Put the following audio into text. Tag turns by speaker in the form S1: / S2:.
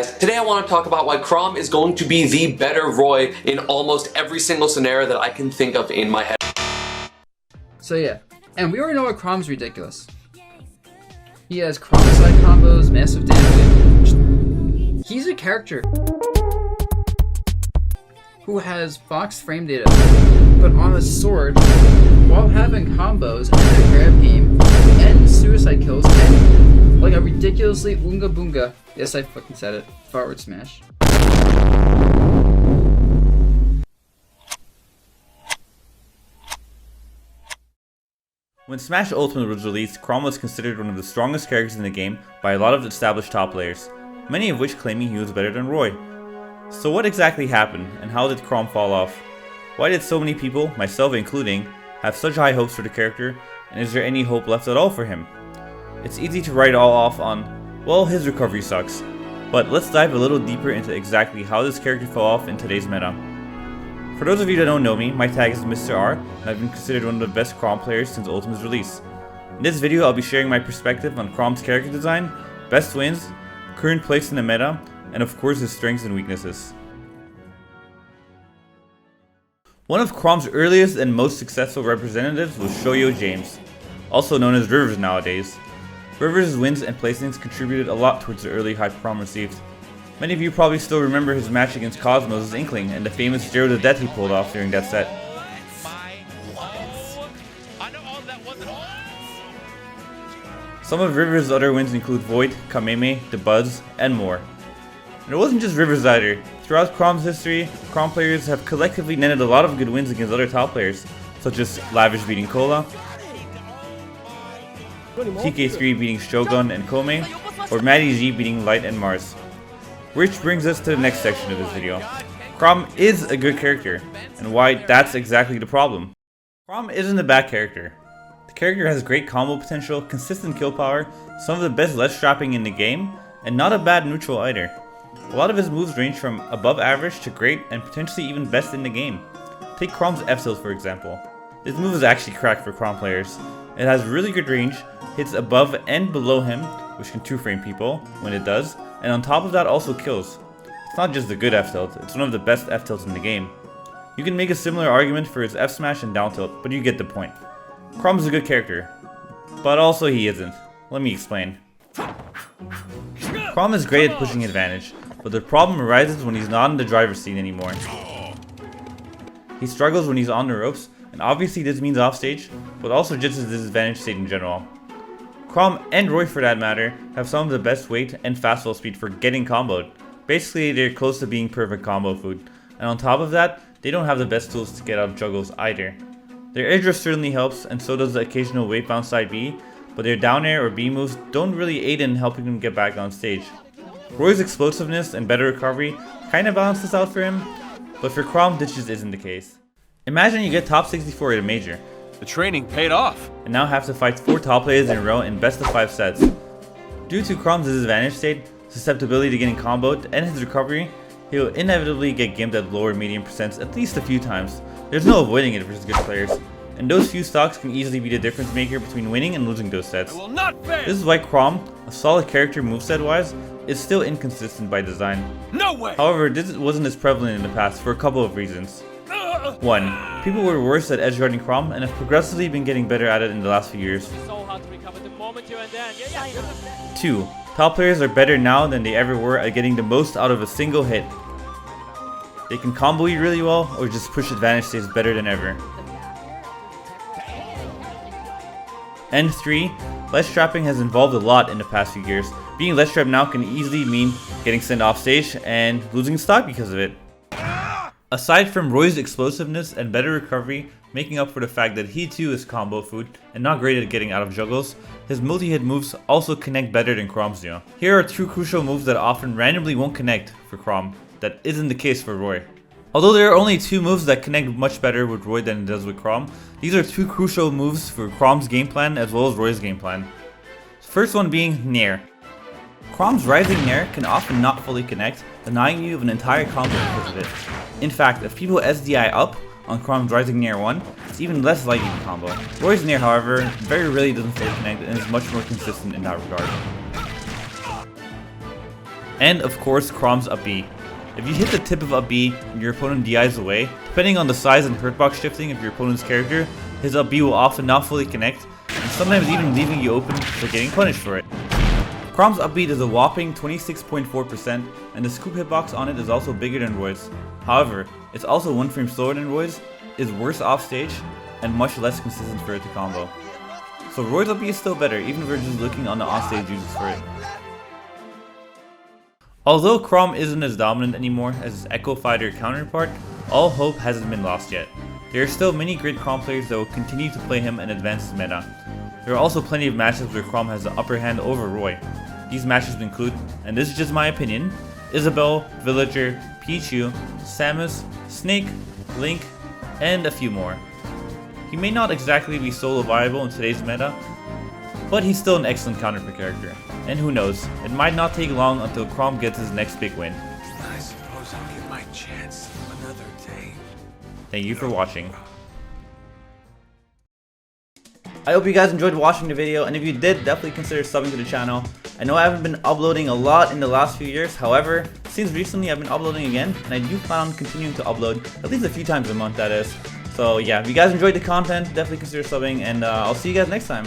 S1: guys, today I want to talk about why Chrom is going to be the better Roy in almost every single scenario that I can think of in my head.
S2: So yeah, and we already know why Chrom's ridiculous. He has Chromicide combos, massive damage. He's a character who has box frame data, but on a sword, while having combos and a grab aim, and suicide kills, and like a ridiculously oonga boonga, yes I fucking said it, forward smash.
S3: When Smash Ultimate was released, Chrom was considered one of the strongest characters in the game by a lot of established top players, many of which claiming he was better than Roy. So what exactly happened, and how did Chrom fall off? Why did so many people, myself including, have such high hopes for the character, and is there any hope left at all for him? It's easy to write it all off on, well, his recovery sucks, but let's dive a little deeper into exactly how this character fell off in today's meta. For those of you that don't know me, my tag is Mr.R, and I've been considered one of the best Chrom players since Ultimate's release. In this video I'll be sharing my perspective on Chrom's character design, best wins, current place in the meta, and of course his strengths and weaknesses. One of Chrom's earliest and most successful representatives was Shoyo James, also known as Rivers nowadays. Rivers' wins and placings contributed a lot towards the early hype Chrom received. Many of you probably still remember his match against Cosmos as Inkling and the famous Zero to Death he pulled off during that set. Some of Rivers' other wins include Void, Kameme, The Buzz, and more. And it wasn't just Rivers either. Throughout Chrom's history, Chrom players have collectively netted a lot of good wins against other top players, such as Lavish beating Cola, TK3 beating Shogun and Kome, or Matty G beating Light and Mars. Which brings us to the next section of this video. Chrom is a good character, and why that's exactly the problem. Chrom isn't a bad character. The character has great combo potential, consistent kill power, some of the best ledge trapping in the game, and not a bad neutral either. A lot of his moves range from above average to great and potentially even best in the game. Take Chrom's F-Tilt for example. This move is actually cracked for Chrom players. It has really good range, hits above and below him, which can 2-frame people when it does, and on top of that also kills. It's not just a good F-Tilt, it's one of the best F-Tilts in the game. You can make a similar argument for his F-Smash and down tilt, but you get the point. Chrom's a good character, but also he isn't. Let me explain. Chrom is great at pushing advantage, but the problem arises when he's not in the driver's seat anymore. He struggles when he's on the ropes, and obviously this means offstage, but also just his disadvantage state in general. Chrom and Roy for that matter have some of the best weight and fastball speed for getting comboed. Basically they're close to being perfect combo food, and on top of that, they don't have the best tools to get out of juggles either. Their edge rush certainly helps, and so does the occasional weight bounce side B, but their down air or B moves don't really aid in helping him get back on stage. Roy's explosiveness and better recovery kinda balance this out for him, but for Chrom this just isn't the case. Imagine you get top 64 at a major.
S4: The training paid off.
S3: And now have to fight 4 top players in a row in best of 5 sets. Due to Chrom's disadvantage state, susceptibility to getting comboed, and his recovery, he'll inevitably get gimped at lower medium percents at least a few times. There's no avoiding it versus good players, and those few stocks can easily be the difference maker between winning and losing those sets. This is why Chrom, a solid character moveset wise, is still inconsistent by design.
S4: No way!
S3: However, this wasn't as prevalent in the past for a couple of reasons. 1. People were worse at edgeguarding Chrom and have progressively been getting better at it in the last few years. 2. Top players are better now than they ever were at getting the most out of a single hit. They can combo you really well or just push advantage states better than ever. And 3. Ledge trapping has evolved a lot in the past few years. Being ledge trapped now can easily mean getting sent off stage and losing stock because of it. Aside from Roy's explosiveness and better recovery, making up for the fact that he too is combo food and not great at getting out of juggles, his multi-hit moves also connect better than Chrom's do. Here are 2 crucial moves that often randomly won't connect for Chrom, that isn't the case for Roy. Although there are only 2 moves that connect much better with Roy than it does with Chrom, these are 2 crucial moves for Chrom's game plan as well as Roy's game plan. First one being Nair. Chrom's rising Nair can often not fully connect, denying you of an entire combo because of it. In fact, if people SDI up on Chrom's rising Nair 1, it's even less likely to combo. Roy's Nair, however, very rarely doesn't fully connect and is much more consistent in that regard. And of course, Chrom's up B. If you hit the tip of up B and your opponent DIs away, depending on the size and hurtbox shifting of your opponent's character, his up B will often not fully connect, and sometimes even leaving you open for getting punished for it. Chrom's up B does a whopping 26.4%, and the scoop hitbox on it is also bigger than Roy's. However, it's also 1 frame slower than Roy's, is worse off stage, and much less consistent for it to combo. So Roy's up B is still better, even if we're just looking on the on-stage uses for it. Although Chrom isn't as dominant anymore as his Echo Fighter counterpart, all hope hasn't been lost yet. There are still many great Chrom players that will continue to play him and advance his meta. There are also plenty of matches where Chrom has the upper hand over Roy. These matches include, and this is just my opinion, Isabelle, Villager, Pichu, Samus, Snake, Link, and a few more. He may not exactly be solo viable in today's meta, but he's still an excellent counterpart character. And who knows, it might not take long until Chrom gets his next big win.
S4: I suppose I'll get my chance another day.
S3: Thank you for watching. I hope you guys enjoyed watching the video, and if you did, definitely consider subbing to the channel. I know I haven't been uploading a lot in the last few years, however, since recently I've been uploading again, and I do plan on continuing to upload at least a few times a month, that is. So yeah, if you guys enjoyed the content, definitely consider subbing, and I'll see you guys next time.